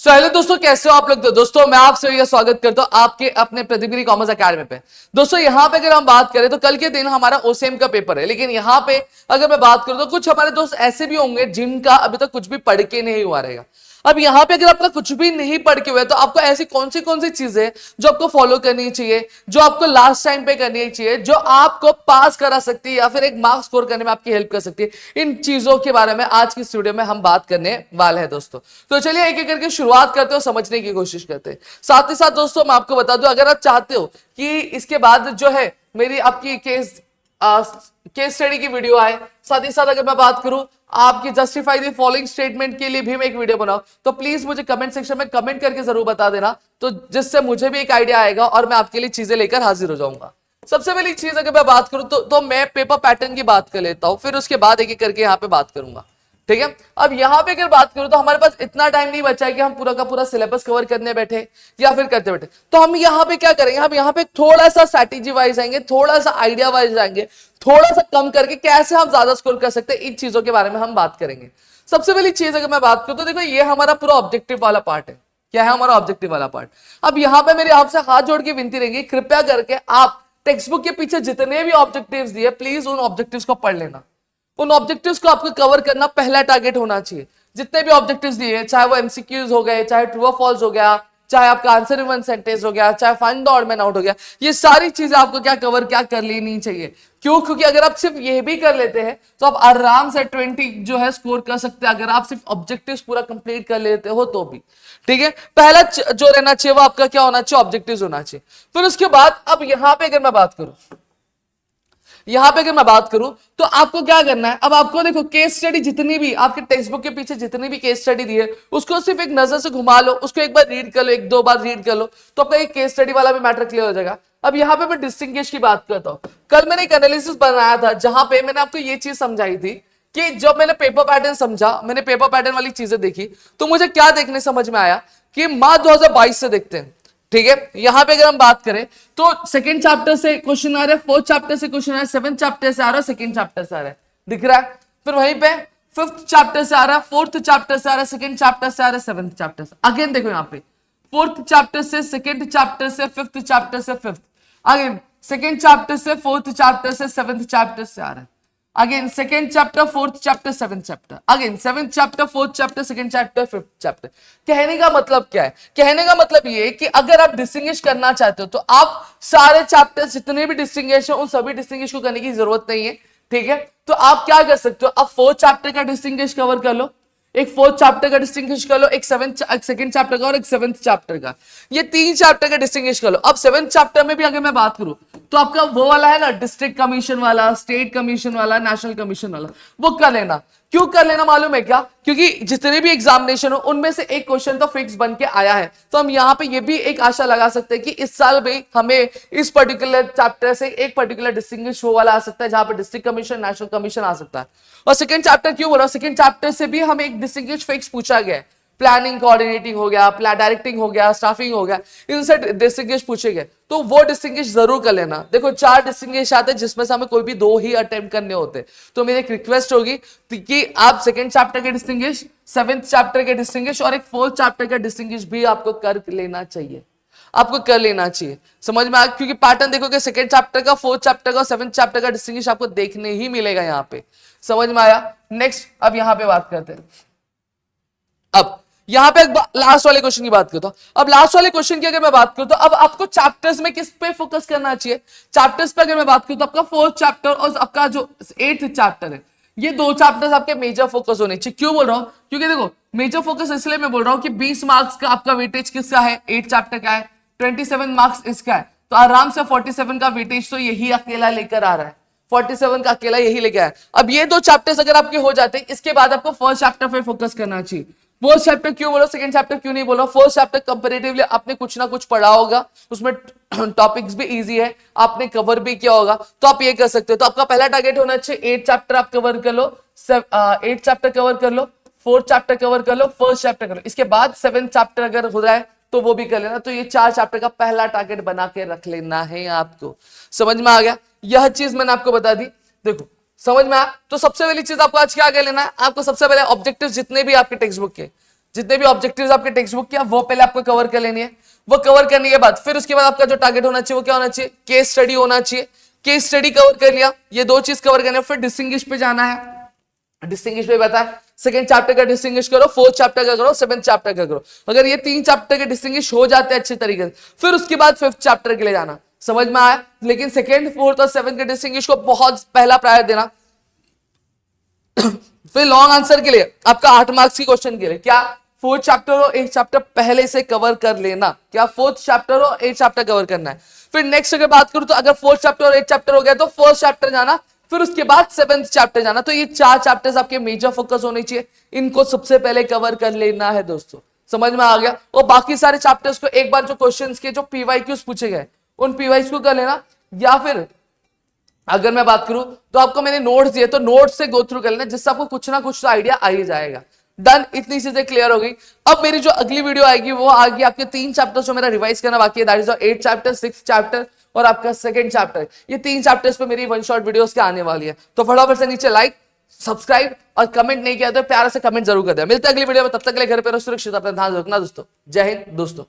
Hello दोस्तों, कैसे हो आप लोग। तो दोस्तों मैं आप सभी का स्वागत करता हूं आपके अपने प्रतिगिरी कॉमर्स अकेडमी पे। दोस्तों यहाँ पे अगर हम बात करें तो कल के दिन हमारा ओसीएम का पेपर है, लेकिन यहाँ पे अगर मैं बात करूं तो कुछ हमारे दोस्त ऐसे भी होंगे जिनका अभी तक कुछ भी पढ़ के नहीं हुआ रहेगा। अब यहाँ पे अगर आपका कुछ भी नहीं पढ़ के हुआ है तो आपको ऐसी कौन सी चीजें जो आपको फॉलो करनी चाहिए, जो आपको लास्ट टाइम पे करनी चाहिए, जो आपको पास करा सकती है या फिर एक मार्क्स स्कोर करने में आपकी हेल्प कर सकती है। इन चीजों के बारे में आज की वीडियो में हम बात करने वाले हैं दोस्तों। तो चलिए एक एक करके शुरुआत करते हो, समझने की कोशिश करते हैं। साथ ही साथ दोस्तों मैं आपको बता दूं, अगर आप चाहते हो कि इसके बाद जो है मेरी आपकी केस स्टडी की वीडियो आए, साथ ही साथ अगर मैं बात करूं आपकी जस्टिफाई द फॉलोइंग स्टेटमेंट के लिए भी मैं एक वीडियो बनाऊं, तो प्लीज मुझे कमेंट सेक्शन में कमेंट करके जरूर बता देना, तो जिससे मुझे भी एक आइडिया आएगा और मैं आपके लिए चीजें लेकर हाजिर हो जाऊंगा। सबसे पहली चीज अगर मैं बात करूं तो मैं पेपर पैटर्न की बात कर लेता हूं, फिर उसके बाद एक एक करके यहाँ पे बात करूंगा। ठीक है, अब यहाँ पे अगर बात करूं तो हमारे पास इतना टाइम नहीं बचा है कि हम पूरा का पूरा सिलेबस कवर करने बैठे या फिर करते बैठे। तो हम यहाँ पे क्या करेंगे, हम यहाँ पे थोड़ा सा स्ट्रैटेजी वाइज आएंगे, थोड़ा सा आइडिया वाइज आएंगे, थोड़ा सा कम करके कैसे हम ज्यादा स्कोर कर सकते हैं, इन चीजों के बारे में हम बात करेंगे। सबसे पहली चीज अगर मैं बात करूं तो देखो ये हमारा पूरा ऑब्जेक्टिव वाला पार्ट है। क्या है हमारा ऑब्जेक्टिव वाला पार्ट। अब यहाँ पे मेरी आपसे हाथ जोड़ के विनती रहेगी, कृपया करके आप टेक्स्ट बुक के पीछे जितने भी ऑब्जेक्टिव्स दिए प्लीज उन ऑब्जेक्टिव्स को पढ़ लेना। उन ऑब्जेक्टिव्स को आपको कवर करना पहला टारगेट होना चाहिए। जितने भी ऑब्जेक्टिव्स दिए, चाहे वो एमसीक्यूज हो गए, चाहे ट्रू और फॉल्स हो गया, चाहे आपका आंसर इन वन सेंटेंस हो गया, चाहे find the odd man out हो गया, ये सारी चीजें आपको क्या कवर क्या कर लेनी चाहिए। क्यों? क्योंकि अगर आप सिर्फ ये भी कर लेते हैं तो आप आराम से 20 जो है स्कोर कर सकते हैं, अगर आप सिर्फ ऑब्जेक्टिव्स पूरा कंप्लीट कर लेते हो तो भी। ठीक है, पहला जो रहना चाहिए वो आपका क्या होना चाहिए, ऑब्जेक्टिव्स होना चाहिए। फिर उसके बाद अब यहां पे अगर मैं बात करूं, यहां पे अगर मैं बात करूं तो आपको क्या करना है। अब आपको देखो केस स्टडी जितनी भी आपके टेक्स्ट बुक के पीछे जितनी भी केस स्टडी दी है उसको सिर्फ एक नजर से घुमा लो, उसको एक बार रीड कर लो, एक दो बार रीड कर लो, तो आपका एक केस स्टडी वाला भी मैटर क्लियर हो जाएगा। अब यहां पे मैं डिस्टिंग्विश की बात करता हूं। कल मैंने एक एनालिसिस बनाया था जहां पे मैंने आपको ये चीज समझाई थी कि जब मैंने पेपर पैटर्न समझा, मैंने पेपर पैटर्न वाली चीजें देखी, तो मुझे क्या देखने समझ में आया कि मार्च 2022 से देखते हैं। ठीक है, यहां पे अगर हम बात करें तो सेकंड चैप्टर से क्वेश्चन आ रहा है, फोर्थ चैप्टर से क्वेश्चन आ रहा है, सेवंथ चैप्टर से आ रहा है, सेकंड चैप्टर से आ रहा है, दिख रहा है। फिर वहीं पे फिफ्थ चैप्टर से आ रहा है, फोर्थ चैप्टर से आ रहा है, सेकंड चैप्टर से आ रहा है, सेवंथ चैप्टर से। अगेन देखो यहाँ पे फोर्थ चैप्टर से सेकंड चैप्टर से फिफ्थ चैप्टर से फिफ्थ, अगेन सेकंड चैप्टर से फोर्थ चैप्टर से सेवंथ चैप्टर से आ रहा है, again second chapter fourth chapter seventh chapter, again seventh chapter fourth chapter second chapter fifth chapter. कहने का मतलब क्या है? कहने का मतलब ये कि अगर आप डिस्टिंग्विश करना चाहते हो तो आप सारे चैप्टर्स जितने भी डिस्टिंग्विश है उन सभी डिस्टिंग्विश को करने की जरूरत नहीं है। ठीक है, तो आप क्या कर सकते हो, आप फोर्थ चैप्टर का डिस्टिंग्विश कवर कर लो, एक फोर्थ चैप्टर का डिस्टिंग्विश कर लो, एक सेकंड चैप्टर का और एक सेवंथ चैप्टर का, ये तीन चैप्टर का डिस्टिंग्विश कर लो। अब सेवंथ चैप्टर में भी अगर मैं बात करूं तो आपका वो वाला है ना, डिस्ट्रिक्ट कमीशन वाला, स्टेट कमीशन वाला, नेशनल कमीशन वाला, वो कर लेना। क्यों कर लेना मालूम है क्या? क्योंकि जितने भी एग्जामिनेशन हो उनमें से एक क्वेश्चन तो फिक्स बन के आया है, तो हम यहाँ पे ये भी एक आशा लगा सकते हैं कि इस साल भी हमें इस पर्टिकुलर चैप्टर से एक पर्टिकुलर डिस्टिंग्विश वो वाला आ सकता है जहां पे डिस्ट्रिक्ट कमीशन, नेशनल कमीशन आ सकता है। और सेकंड चैप्टर क्यों बोला, सेकंड चैप्टर से भी हमें एक डिस्टिंग्विश फिक्स पूछा गया है, प्लानिंग कोऑर्डिनेटिंग हो गया, डायरेक्टिंग हो गया, स्टाफिंग हो गया, इनसे डिस्टिंग्विश पूछे गए, तो वो डिस्टिंग्विश जरूर कर लेना। देखो 4 डिस्टिंग्विश आते हैं जिसमें से हमें कोई भी 2 ही अटेम्प्ट करने होते, तो मेरी एक रिक्वेस्ट होगी कि आप सेकंड चैप्टर के डिस्टिंग्विश, सेवंथ चैप्टर के डिस्टिंग्विश और एक फोर्थ चैप्टर का डिस्टिंग्विश भी आपको कर लेना चाहिए, आपको कर लेना चाहिए। समझ में आया? क्योंकि पैटर्न देखोगे सेकंड चैप्टर का, फोर्थ चैप्टर का, सेवंथ चैप्टर का डिस्टिंग्विश आपको देखने ही मिलेगा यहाँ पे। समझ में आया? नेक्स्ट अब यहाँ पे बात करते हैं। अब यहां पे लास्ट वाले क्वेश्चन की बात करता हूं। अब लास्ट वाले क्वेश्चन की अगर मैं बात करूं तो अब आपको चैप्टर्स में किस पे फोकस करना चाहिए। चैप्टर्स पे अगर मैं बात करूं तो आपका फोर्थ चैप्टर और आपका जो एट्थ चैप्टर है, ये 2 चैप्टर्स आपके मेजर फोकस होने चाहिए। क्यों बोल रहा हूं? क्योंकि देखो मेजर फोकस इसलिए मैं बोल रहा हूं कि 20 मार्क्स का आपका वेटेज किसका है, 8 चैप्टर का है, 27 मार्क्स इसका है, तो आराम से 47 का वेटेज तो यही अकेला लेकर आ रहा है, 47 का अकेला यही लेके आया। अब ये 2 चैप्टर्स अगर आपके हो जाते हैं, इसके बाद आपको फर्स्ट चैप्टर पे फोकस करना चाहिए। फर्स्ट चैप्टर क्यों बोलो, सेकंड चैप्टर क्यों नहीं बोलो? फर्स्ट चैप्टर कंपैरेटिवली आपने कुछ ना कुछ पढ़ा होगा, उसमें टॉपिक्स भी इजी है, आपने कवर भी किया होगा, तो आप ये कर सकते हो। तो आपका पहला टारगेट होना चाहिए 8 चैप्टर आप कवर कर लो, 8 चैप्टर कवर कर लो, फोर्थ चैप्टर कवर कर लो, फर्स्ट चैप्टर कर लो, इसके बाद 7th चैप्टर अगर हो जाए तो वो भी कर लेना। तो ये 4 चैप्टर का पहला टारगेट बना के रख लेना है आपको। समझ में आ गया? यह चीज मैंने आपको बता दी। देखो समझ में आया? तो सबसे पहली चीज आपको आज क्या कर लेना है, आपको सबसे पहले ऑब्जेक्टिव्स जितने भी आपके टेक्स्ट बुक के जितने भी ऑब्जेक्टिव्स आपके टेक्स्ट बुक के वो पहले आपको कवर कर लेनी है। वो कवर करने के बाद फिर उसके बाद आपका जो टारगेट होना चाहिए वो क्या होना चाहिए, केस स्टडी होना चाहिए। केस स्टडी कवर कर लिया, ये 2 चीज कवर करने, फिर डिस्टिंग्विश पे जाना है। डिस्टिंग्विश पे बताया सेकंड चैप्टर का डिस्टिंग्विश करो, फोर्थ चैप्टर का करो, सेवंथ चैप्टर का करो। अगर ये 3 चैप्टर के डिस्टिंग्विश हो जाते हैं अच्छे तरीके से, फिर उसके बाद 5th चैप्टर के लिए जाना। समझ में आया? लेकिन सेकंड, फोर्थ और 7th के डिस्टिंग्विश को बहुत पहला प्रायोर देना। फिर लॉन्ग आंसर के लिए आपका 8 मार्क्स की क्वेश्चन के लिए क्या 4th चैप्टर और 8th चैप्टर पहले से कवर कर लेना। क्या 4th चैप्टर और 8th चैप्टर कवर करना है। फिर नेक्स्ट अगर बात करूं तो अगर 4th चैप्टर और 8th चैप्टर हो गया तो 1st चैप्टर जाना, फिर उसके बाद 7th चैप्टर जाना। तो ये 4 चैप्टर्स आपके मेजर फोकस होने चाहिए, इनको सबसे पहले कवर कर लेना है दोस्तों। समझ में आ गया? और बाकी सारे चैप्टर्स को एक बार जो क्वेश्चंस के जो पीवाईक्यूज पूछे गए उन पीवाईक्यू को कर लेना, या फिर अगर मैं बात करूं तो आपको मैंने नोट्स दिए तो नोट्स से गो थ्रू कर लेना, जिससे आपको कुछ ना कुछ तो आइडिया आ ही जाएगा। डन, इतनी चीजें क्लियर हो गई। अब मेरी जो अगली वीडियो आएगी वो आएगी आपके 3 चैप्टर्स जो मेरा रिवाइज करना बाकी है, that is 8th chapter, 6th chapter और आपका 2nd चैप्टर। ये 3 चैप्टर्स पे मेरी 1 शॉट वीडियोस के आने वाली है। तो फटाफट से नीचे लाइक, सब्सक्राइब और कमेंट नहीं किया तो प्यारा से कमेंट जरूर कर दिया। मिलते हैं अगली वीडियो में, तब तक के लिए घर पे रहो सुरक्षित, अपना ध्यान रखना दोस्तों। जय हिंद दोस्तों।